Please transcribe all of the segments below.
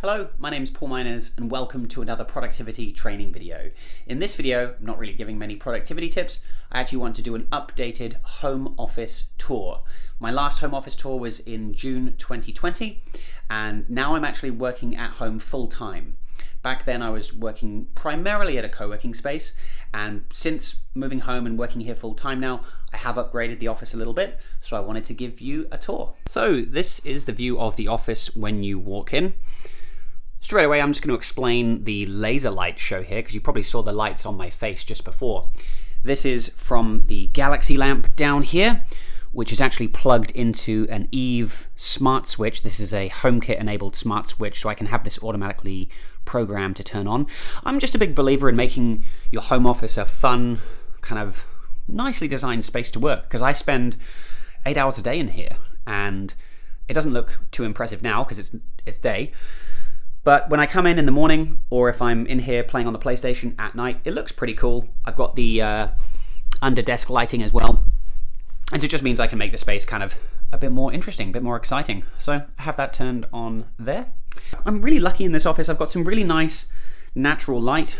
Hello, my name is Paul Miners and welcome to another productivity training video. In this video, I'm not really giving many productivity tips. I actually want to do an updated home office tour. My last home office tour was in June 2020 and now I'm actually working at home full time. Back then I was working primarily at a co-working space, and since moving home and working here full time now, I have upgraded the office a little bit, so I wanted to give you a tour. So this is the view of the office when you walk in. Straight away, I'm just going to explain the laser light show here, because you probably saw the lights on my face just before. This is from the Galaxy lamp down here, which is actually plugged into an Eve smart switch. This is a HomeKit enabled smart switch, so I can have this automatically programmed to turn on. I'm just a big believer in making your home office a fun, kind of nicely designed space to work, because I spend 8 hours a day in here, and it doesn't look too impressive now because it's day. But when I come in the morning, or if I'm in here playing on the PlayStation at night, it looks pretty cool. I've got the under desk lighting as well. And so it just means I can make the space kind of a bit more interesting, a bit more exciting. So I have that turned on there. I'm really lucky in this office. I've got some really nice natural light.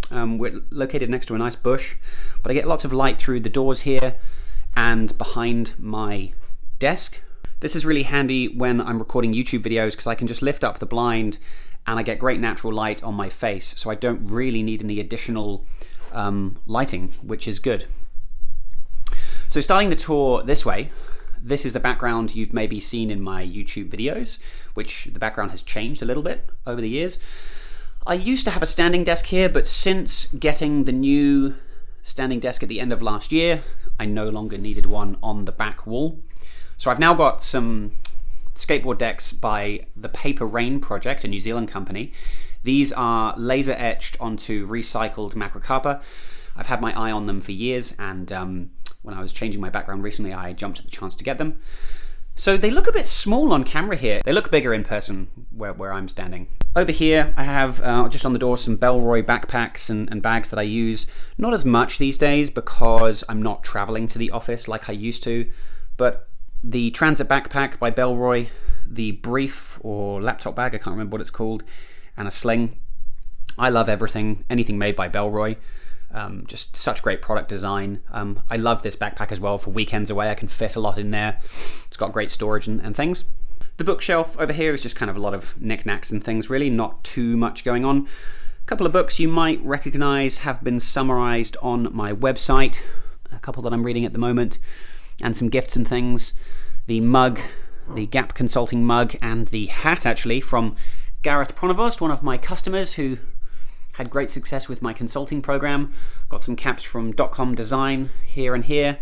We're located next to a nice bush, but I get lots of light through the doors here and behind my desk. This is really handy when I'm recording YouTube videos because I can just lift up the blind and I get great natural light on my face, so I don't really need any additional lighting, which is good. So starting the tour this way, this is the background you've maybe seen in my YouTube videos, which the background has changed a little bit over the years. I used to have a standing desk here, but since getting the new standing desk at the end of last year, I no longer needed one on the back wall. So I've now got some skateboard decks by the Paper Rain Project, a New Zealand company. These are laser etched onto recycled macrocarpa. I've had my eye on them for years, and when I was changing my background recently, I jumped at the chance to get them. So they look a bit small on camera here. They look bigger in person where I'm standing. Over here, I have just on the door some Bellroy backpacks and bags that I use. Not as much these days because I'm not traveling to the office like I used to, but the Transit backpack by Bellroy, the brief or laptop bag, I can't remember what it's called, and a sling. I love anything made by Bellroy. Just such great product design. I love this backpack as well for weekends away. I can fit a lot in there. It's got great storage and things. The bookshelf over here is just kind of a lot of knickknacks and things, really, not too much going on. A couple of books you might recognize have been summarized on my website, a couple that I'm reading at the moment, and some gifts and things. The mug, the Gap Consulting mug, and the hat actually from Gareth Pronovost, one of my customers who had great success with my consulting program. Got some caps from .com Design here and here.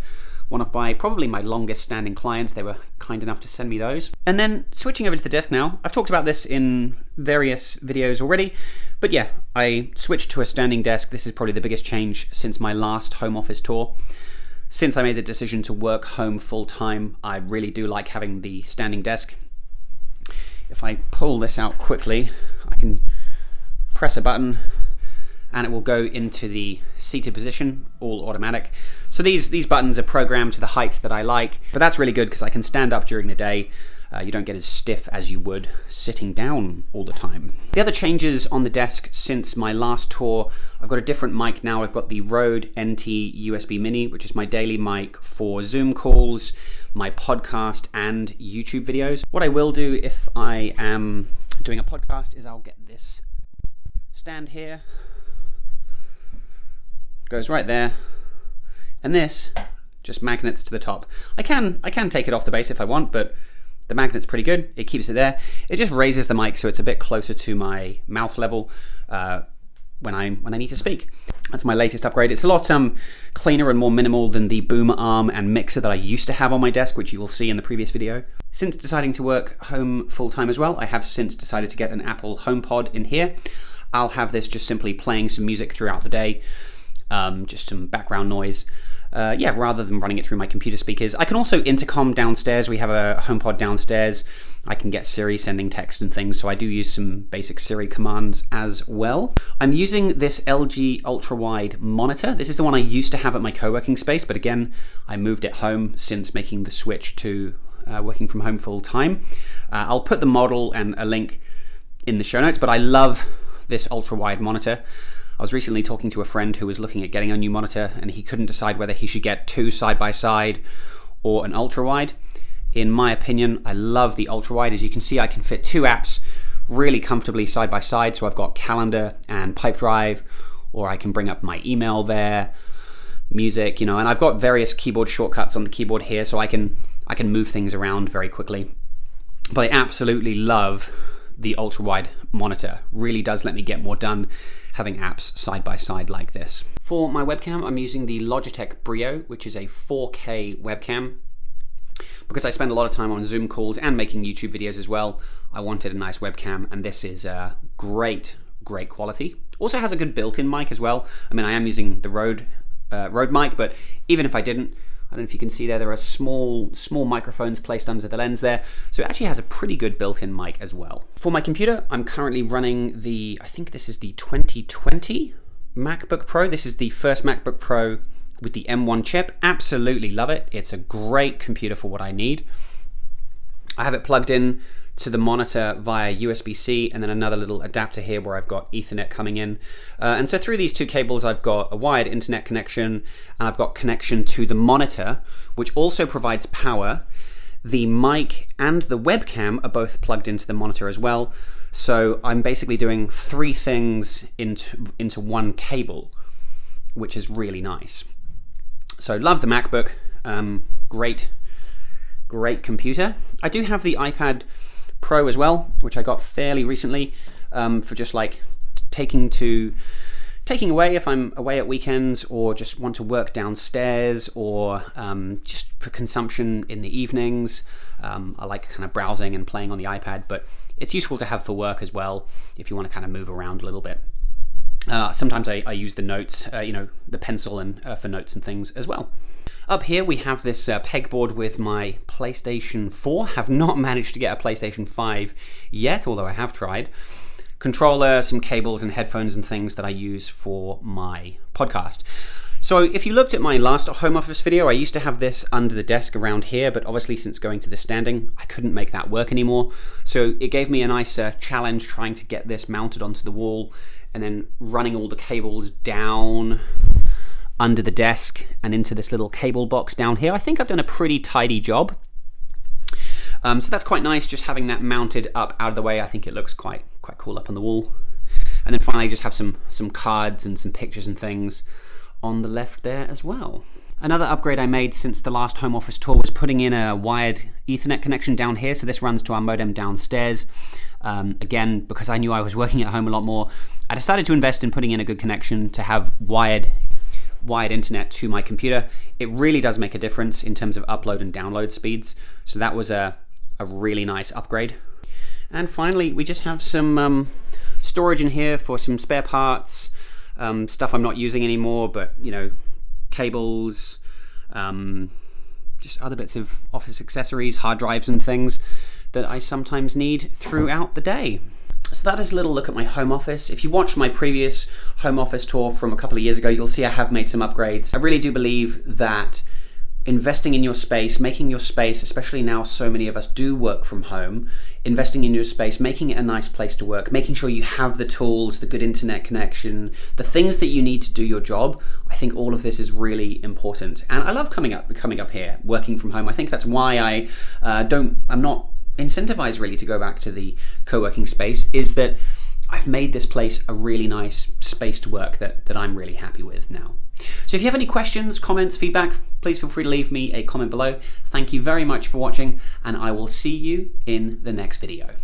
One of probably my longest standing clients. They were kind enough to send me those. And then switching over to the desk now. I've talked about this in various videos already, but yeah, I switched to a standing desk. This is probably the biggest change since my last home office tour. Since I made the decision to work home full time, I really do like having the standing desk. If I pull this out quickly, I can press a button and it will go into the seated position, all automatic. So these buttons are programmed to the heights that I like, but that's really good because I can stand up during the day. You don't get as stiff as you would sitting down all the time. The other changes on the desk since my last tour, I've got a different mic now. I've got the Rode NT USB Mini, which is my daily mic for Zoom calls, my podcast, and YouTube videos. What I will do if I am doing a podcast is I'll get this stand here. Goes right there, and this just magnets to the top. I can take it off the base if I want, but the magnet's pretty good. It keeps it there. It just raises the mic so it's a bit closer to my mouth level when I need to speak. That's my latest upgrade. It's a lot cleaner and more minimal than the boom arm and mixer that I used to have on my desk, which you will see in the previous video. Since deciding to work home full time as well, I have since decided to get an Apple HomePod in here. I'll have this just simply playing some music throughout the day, just some background noise. Rather than running it through my computer speakers. I can also intercom downstairs. We have a HomePod downstairs. I can get Siri sending text and things, so I do use some basic Siri commands as well. I'm using this LG ultra-wide monitor. This is the one I used to have at my co-working space, but again, I moved it home since making the switch to working from home full time. I'll put the model and a link in the show notes, but I love this ultra-wide monitor. I was recently talking to a friend who was looking at getting a new monitor, and he couldn't decide whether he should get two side-by-side or an ultra-wide. In my opinion, I love the ultra-wide. As you can see, I can fit two apps really comfortably side-by-side. So I've got Calendar and Pipedrive, or I can bring up my email there, music, and I've got various keyboard shortcuts on the keyboard here, so I can move things around very quickly. But I absolutely love the ultra-wide monitor. Really does let me get more done having apps side by side like this. For my webcam, I'm using the Logitech Brio, which is a 4K webcam. Because I spend a lot of time on Zoom calls and making YouTube videos as well, I wanted a nice webcam, and this is great quality. Also has a good built-in mic as well. I mean, I am using the Rode mic, but even if I didn't, I don't know if you can see there are small microphones placed under the lens there, so it actually has a pretty good built-in mic as well. For my computer, I'm currently running I think this is the 2020 MacBook Pro. This is the first MacBook Pro with the M1 chip. Absolutely love it. It's a great computer for what I need. I have it plugged in to the monitor via USB-C, and then another little adapter here where I've got Ethernet coming in. And so through these two cables, I've got a wired internet connection, and I've got connection to the monitor, which also provides power. The mic and the webcam are both plugged into the monitor as well. So I'm basically doing three things into one cable, which is really nice. So love the MacBook, great computer. I do have the iPad Pro as well, which I got fairly recently for just like taking away if I'm away at weekends, or just want to work downstairs, or just for consumption in the evenings. I like kind of browsing and playing on the iPad, but it's useful to have for work as well if you want to kind of move around a little bit. Sometimes I use the notes, the pencil, and for notes and things as well. Up here we have this pegboard with my PlayStation 4. Have not managed to get a PlayStation 5 yet, although I have tried. Controller, some cables and headphones and things that I use for my podcast. So if you looked at my last home office video, I used to have this under the desk around here, but obviously since going to the standing, I couldn't make that work anymore. So it gave me a nice challenge trying to get this mounted onto the wall, and then running all the cables down under the desk and into this little cable box down here. I think I've done a pretty tidy job. So that's quite nice, just having that mounted up out of the way. I think it looks quite cool up on the wall. And then finally just have some cards and some pictures and things on the left there as well. Another upgrade I made since the last home office tour was putting in a wired Ethernet connection down here. So this runs to our modem downstairs. Again, because I knew I was working at home a lot more, I decided to invest in putting in a good connection to have wired internet to my computer. It really does make a difference in terms of upload and download speeds. So that was a really nice upgrade. And finally, we just have some storage in here for some spare parts, stuff I'm not using anymore, but cables, just other bits of office accessories, hard drives and things that I sometimes need throughout the day. So that is a little look at my home office. If you watched my previous home office tour from a couple of years ago, you'll see I have made some upgrades. I really do believe that investing in your space, making your space, especially now so many of us do work from home, investing in your space, making it a nice place to work, making sure you have the tools, the good internet connection, the things that you need to do your job, I think all of this is really important. And I love coming up here, working from home. I think that's why I'm not incentivized really to go back to the co-working space, is that I've made this place a really nice space to work that I'm really happy with now. So if you have any questions, comments, feedback, please feel free to leave me a comment below. Thank you very much for watching, and I will see you in the next video.